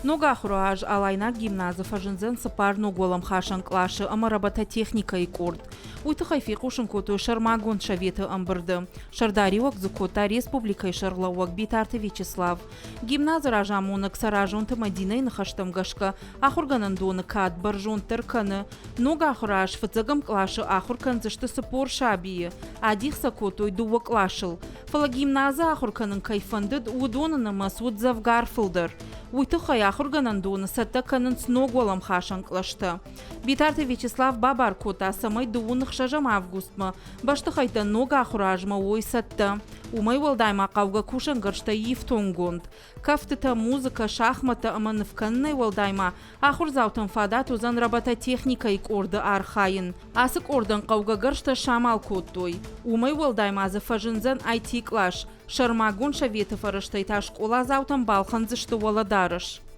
Нога хураж алайна гимназы фажынзен сыпар нуголам хашан клашы ама робототехника и курд. Уйты хайфи кушын коту шармагун шаветы амбырды. Шардариуак зукота республика и шарлауак битарты Вячеслав. Гимназы ражамунак саражунты Мадинай нахаштам гашка ахурганан доны кад баржун тырканы. Нога хураж фыцыгам клашы ахуркан зышты сыпор шабии. Адих сакоту и дувак лашыл. Фала гимназы ахурканын кайфандыд удонаны масуд завгарфылдыр. Уйты хаяхурганан доны сатта канын сноголам хашан клашты. Битарты Вячеслав бабар кота самай дуунық шажам августма. Башты хайта нога хуражма ой сатта. Умай валдайма қауға кушан гыршта ефтонгонд. Кафтыта музыка, шахмата аманыфканнай валдайма. Ахур заутын фадат узан робототехника ик орды архайын. Асык ордын қауға гыршта шамал коттой. Умай валдайма зафажынзан IT клаш. Шармагун шаветы фарыштай ташк ола заутын балхан зышты валадарыш.